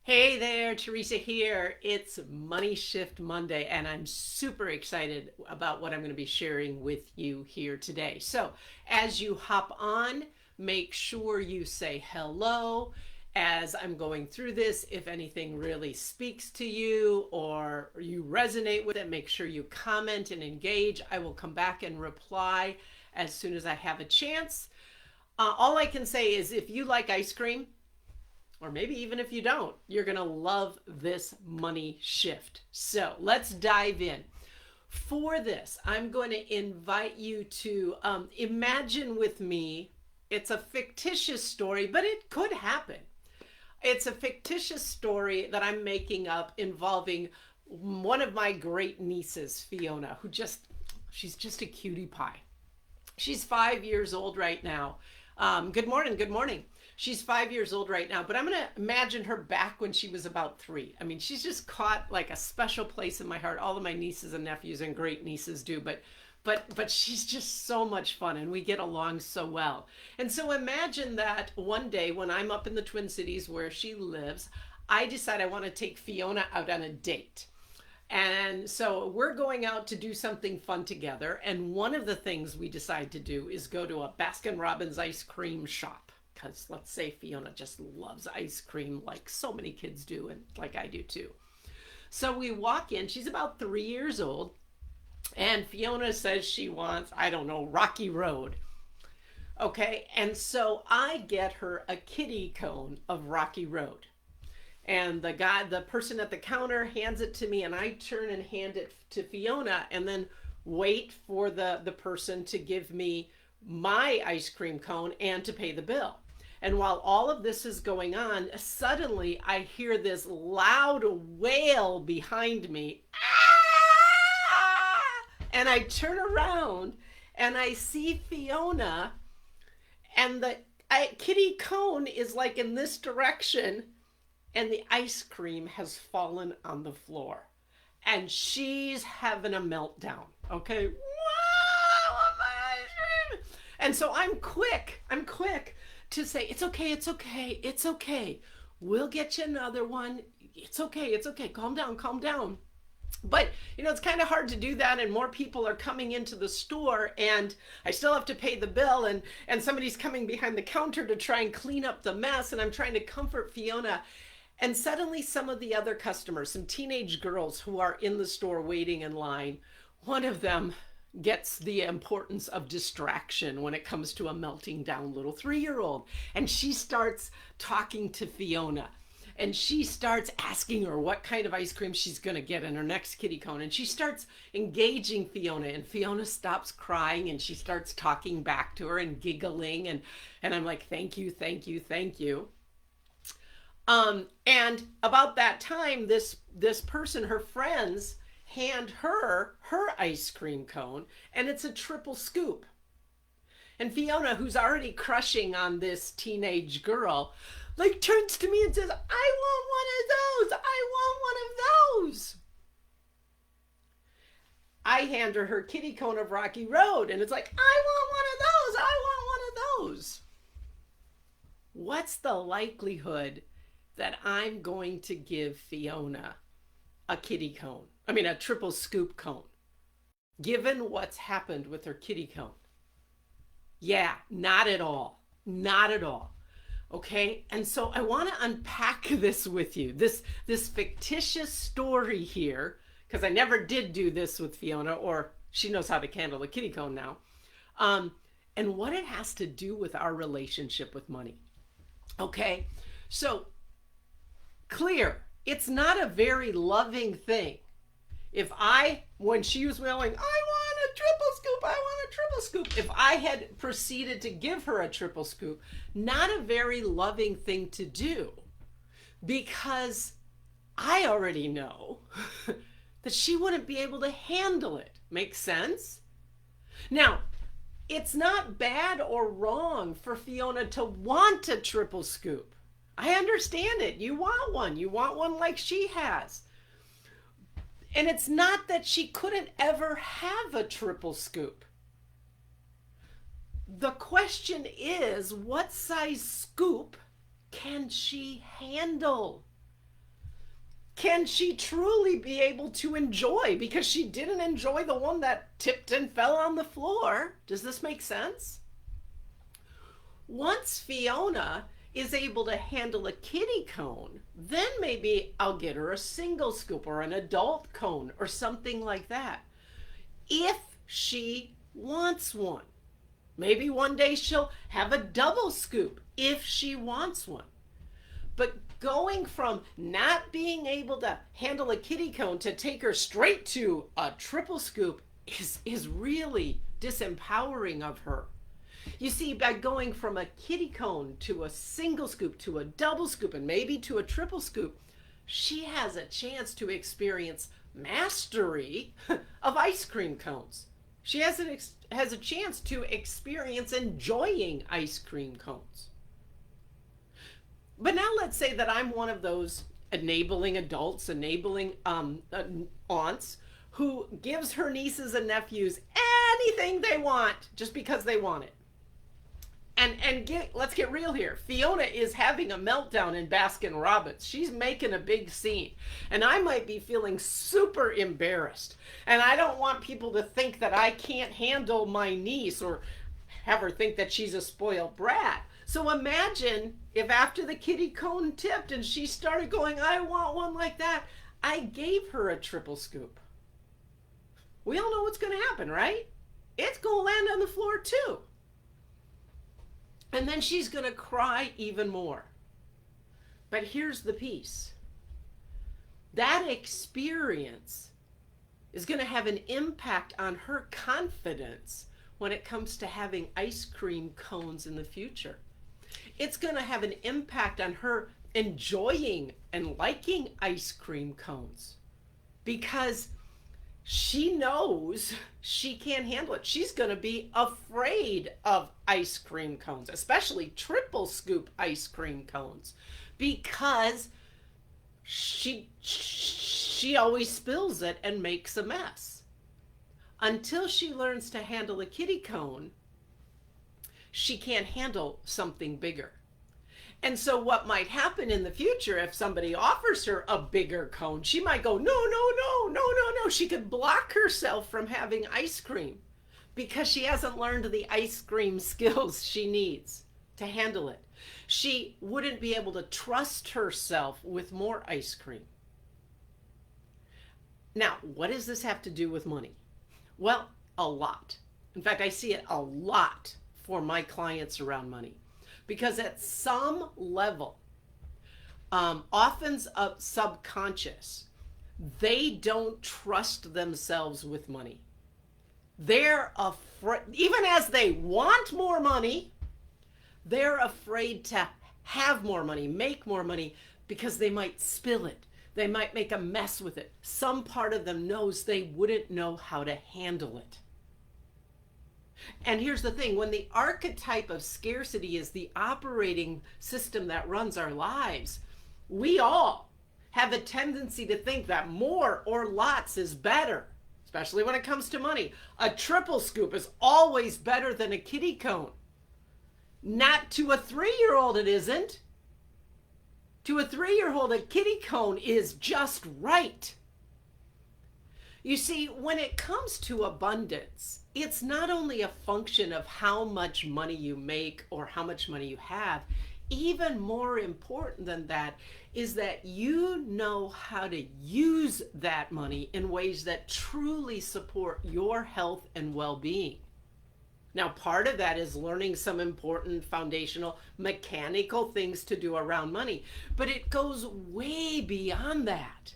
Hey there, Teresa here. It's Money Shift Monday, and I'm super excited about what I'm going to be sharing with you here today. So, as you hop on, make sure you say hello as I'm going through this. If anything really speaks to you or you resonate with it, make sure you comment and engage. I will come back and reply as soon as I have a chance. All I can say is if you like ice cream, or maybe even if you don't, you're going to love this money shift. So let's dive in. For this, I'm going to invite you to imagine with me. It's a fictitious story, but it could happen. It's a fictitious story that I'm making up involving one of my great nieces, Fiona, she's just a cutie pie. She's 5 years old right now. Good morning. Good morning. She's 5 years old right now, but I'm going to imagine her back when she was about three. I mean, she's just caught like a special place in my heart. All of my nieces and nephews and great nieces do, but she's just so much fun and we get along so well. And so imagine that one day when I'm up in the Twin Cities where she lives, I decide I want to take Fiona out on a date. And so we're going out to do something fun together. And one of the things we decide to do is go to a Baskin Robbins ice cream shop. Because let's say Fiona just loves ice cream like so many kids do, and like I do too. So we walk in, she's about 3 years old, and Fiona says she wants, I don't know, Rocky Road. Okay, and so I get her a kitty cone of Rocky Road. And the person at the counter hands it to me, and I turn and hand it to Fiona, and then wait for the person to give me my ice cream cone and to pay the bill. And while all of this is going on, suddenly I hear this loud wail behind me. Ah! And I turn around and I see Fiona, and the kitty cone is like in this direction, and the ice cream has fallen on the floor. And she's having a meltdown. Okay. Wow, my ice cream. And so I'm quick to say, it's okay, it's okay, it's okay. We'll get you another one. It's okay, it's okay. Calm down, calm down. But it's kind of hard to do that, and more people are coming into the store, and I still have to pay the bill, and somebody's coming behind the counter to try and clean up the mess, and I'm trying to comfort Fiona. And suddenly some of the other customers, some teenage girls who are in the store waiting in line, one of them gets the importance of distraction when it comes to a melting down little 3-year-old. And she starts talking to Fiona. And she starts asking her what kind of ice cream she's going to get in her next kitty cone. And she starts engaging Fiona. And Fiona stops crying and she starts talking back to her and giggling. And I'm like, thank you, thank you, thank you. And about that time, this person, her friends, hand her ice cream cone, and it's a triple scoop. And Fiona, who's already crushing on this teenage girl, like turns to me and says, I want one of those. I want one of those. I hand her kitty cone of Rocky Road, and it's like, I want one of those. I want one of those. What's the likelihood that I'm going to give Fiona a kitty cone? I mean, a triple scoop cone, given what's happened with her kitty cone. Yeah, not at all. Not at all. Okay. And so I want to unpack this with you, this fictitious story here, because I never did do this with Fiona, or she knows how to handle a kitty cone now. And what it has to do with our relationship with money. Okay. So clear, it's not a very loving thing. If when she was yelling, I want a triple scoop, I want a triple scoop, if I had proceeded to give her a triple scoop, not a very loving thing to do, because I already know that she wouldn't be able to handle it. Make sense? Now, it's not bad or wrong for Fiona to want a triple scoop. I understand it. You want one. You want one like she has. And it's not that she couldn't ever have a triple scoop. The question is, what size scoop can she handle? can she truly be able to enjoy? Because she didn't enjoy the one that tipped and fell on the floor. Does this make sense? Once Fiona is able to handle a kiddie cone, then maybe I'll get her a single scoop or an adult cone or something like that. If she wants one. Maybe one day she'll have a double scoop if she wants one. But going from not being able to handle a kiddie cone to take her straight to a triple scoop is really disempowering of her. You see, by going from a kiddie cone to a single scoop to a double scoop and maybe to a triple scoop, she has a chance to experience mastery of ice cream cones. She has a chance to experience enjoying ice cream cones. But now let's say that I'm one of those enabling adults, enabling aunts who gives her nieces and nephews anything they want just because they want it. Let's get real here. Fiona is having a meltdown in Baskin Robbins. She's making a big scene. And I might be feeling super embarrassed. And I don't want people to think that I can't handle my niece or have her think that she's a spoiled brat. So imagine if after the kiddie cone tipped and she started going, I want one like that, I gave her a triple scoop. We all know what's going to happen, right? It's going to land on the floor too. And then she's going to cry even more. But here's the piece. That experience is going to have an impact on her confidence when it comes to having ice cream cones in the future. It's going to have an impact on her enjoying and liking ice cream cones because she knows she can't handle it. She's going to be afraid of ice cream cones, especially triple scoop ice cream cones, because she always spills it and makes a mess. Until she learns to handle a kiddie cone, she can't handle something bigger. And so what might happen in the future if somebody offers her a bigger cone, she might go, no. She could block herself from having ice cream because she hasn't learned the ice cream skills she needs to handle it. She wouldn't be able to trust herself with more ice cream. Now, what does this have to do with money? Well, a lot. In fact, I see it a lot for my clients around money. Because at some level, often subconscious, they don't trust themselves with money. They're afraid, even as they want more money, they're afraid to have more money, make more money, because they might spill it. They might make a mess with it. Some part of them knows they wouldn't know how to handle it. And here's the thing, when the archetype of scarcity is the operating system that runs our lives, we all have a tendency to think that more or lots is better, especially when it comes to money. A triple scoop is always better than a kiddie cone. Not to a 3-year-old it isn't. To a 3-year-old, a kiddie cone is just right. You see, when it comes to abundance, it's not only a function of how much money you make or how much money you have. Even more important than that is that you know how to use that money in ways that truly support your health and well-being. Now, part of that is learning some important foundational mechanical things to do around money, but it goes way beyond that.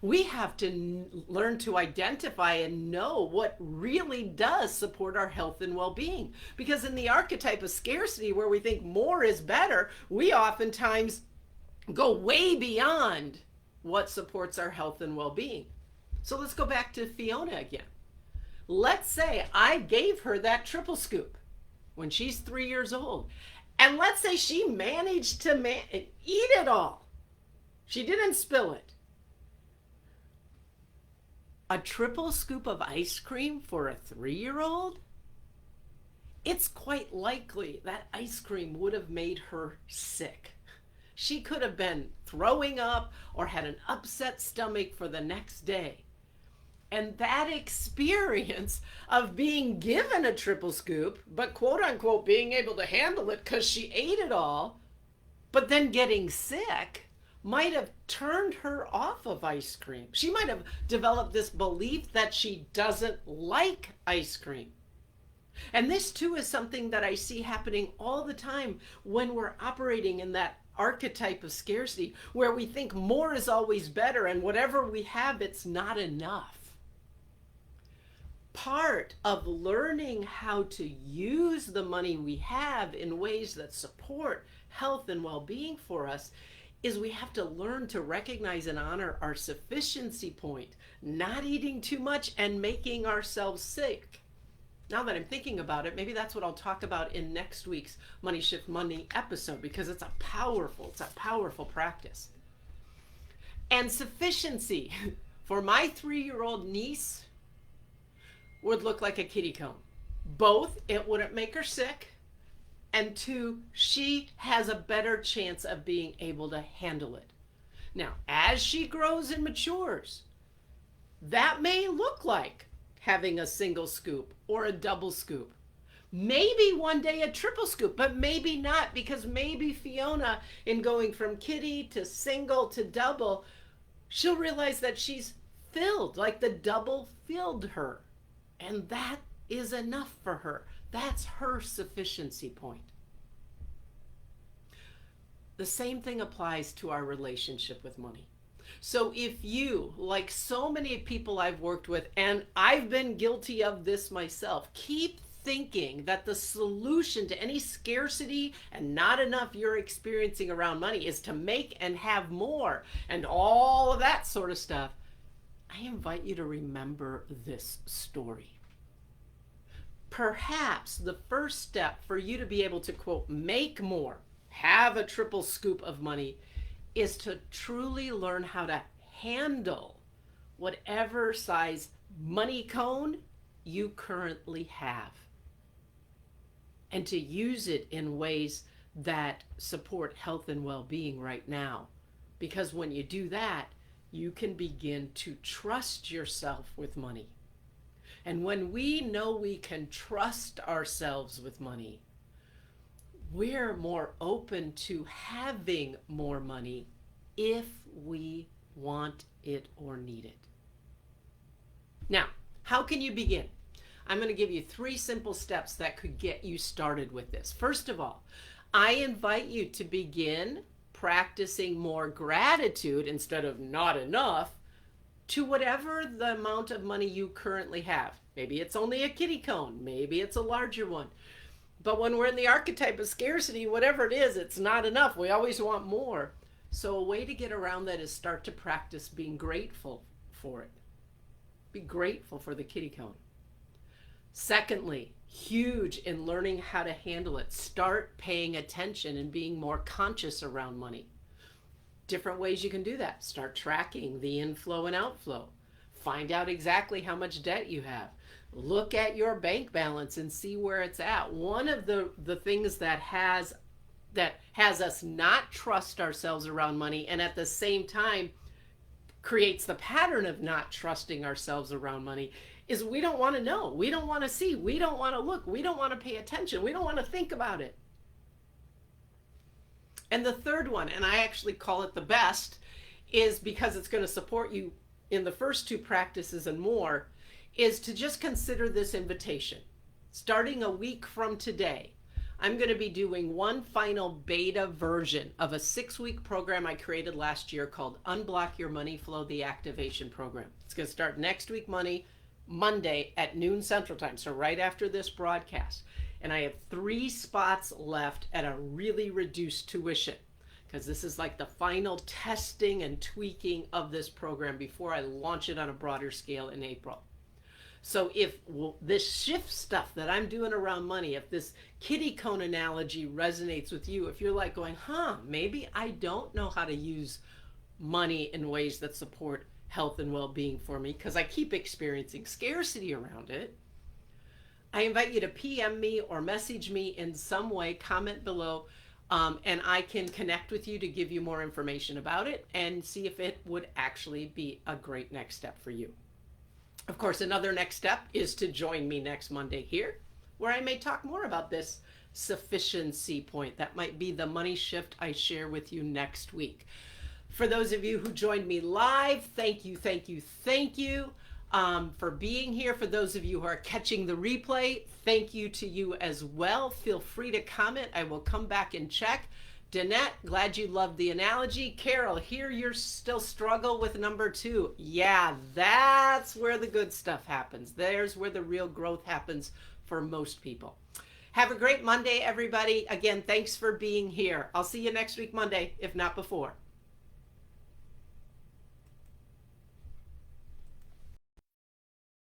We have to learn to identify and know what really does support our health and well-being. Because in the archetype of scarcity, where we think more is better, we oftentimes go way beyond what supports our health and well-being. So let's go back to Fiona again. Let's say I gave her that triple scoop when she's 3 years old. And let's say she managed to eat it all. She didn't spill it. A triple scoop of ice cream for a 3-year-old? It's quite likely that ice cream would have made her sick. She could have been throwing up or had an upset stomach for the next day. And that experience of being given a triple scoop, but quote unquote being able to handle it because she ate it all, but then getting sick, might have turned her off of ice cream. She might have developed this belief that she doesn't like ice cream. And this too is something that I see happening all the time when we're operating in that archetype of scarcity, where we think more is always better and whatever we have, it's not enough. Part of learning how to use the money we have in ways that support health and well-being for us is we have to learn to recognize and honor our sufficiency point, not eating too much and making ourselves sick. Now that I'm thinking about it, maybe that's what I'll talk about in next week's Money Shift Money episode, because it's a powerful practice. And sufficiency for my 3-year-old niece would look like a kitty cone. Both, it wouldn't make her sick, and 2, she has a better chance of being able to handle it. Now, as she grows and matures, that may look like having a single scoop or a double scoop. Maybe one day a triple scoop, but maybe not, because maybe Fiona, in going from kitty to single to double, she'll realize that she's filled, like the double filled her. And that is enough for her. That's her sufficiency point. The same thing applies to our relationship with money. So if you, like so many people I've worked with, and I've been guilty of this myself, keep thinking that the solution to any scarcity and not enough you're experiencing around money is to make and have more and all of that sort of stuff, I invite you to remember this story. Perhaps the first step for you to be able to, quote, make more, have a triple scoop of money, is to truly learn how to handle whatever size money cone you currently have, and to use it in ways that support health and well-being right now. Because when you do that, you can begin to trust yourself with money. And when we know we can trust ourselves with money, we're more open to having more money if we want it or need it. Now, how can you begin? I'm going to give you 3 simple steps that could get you started with this. First of all, I invite you to begin practicing more gratitude instead of not enough to whatever the amount of money you currently have. Maybe it's only a kitty cone, maybe it's a larger one. But when we're in the archetype of scarcity, whatever it is, it's not enough. We always want more. So a way to get around that is start to practice being grateful for it. Be grateful for the kitty cone. Secondly, huge in learning how to handle it, start paying attention and being more conscious around money. Different ways you can do that. Start tracking the inflow and outflow. Find out exactly how much debt you have. Look at your bank balance and see where it's at. One of the things that has us not trust ourselves around money, and at the same time creates the pattern of not trusting ourselves around money, is we don't want to know. We don't want to see. We don't want to look. We don't want to pay attention. We don't want to think about it. And the third one, and I actually call it the best, is because it's going to support you in the first 2 practices and more, is to just consider this invitation. Starting a week from today, I'm going to be doing one final beta version of a 6-week program I created last year called Unblock Your Money Flow, the Activation Program. It's going to start next week, Monday at noon Central Time, so right after this broadcast. And I have 3 spots left at a really reduced tuition, because this is like the final testing and tweaking of this program before I launch it on a broader scale in April. So if this shift stuff that I'm doing around money, if this kitty cone analogy resonates with you, if you're like going, maybe I don't know how to use money in ways that support health and well-being for me because I keep experiencing scarcity around it, I invite you to PM me or message me in some way, comment below. and I can connect with you to give you more information about it and see if it would actually be a great next step for you. Of course, another next step is to join me next Monday here, where I may talk more about this sufficiency point. That might be the money shift I share with you next week. For those of you who joined me live, thank you, thank you, thank you for being here. For those of you who are catching the replay, thank you to you as well. Feel free to comment. I will come back and check. Danette, glad you loved the analogy. Carol, here you're still struggle with number 2. Yeah, that's where the good stuff happens. There's where the real growth happens for most people. Have a great Monday, everybody. Again, thanks for being here. I'll see you next week, Monday, if not before.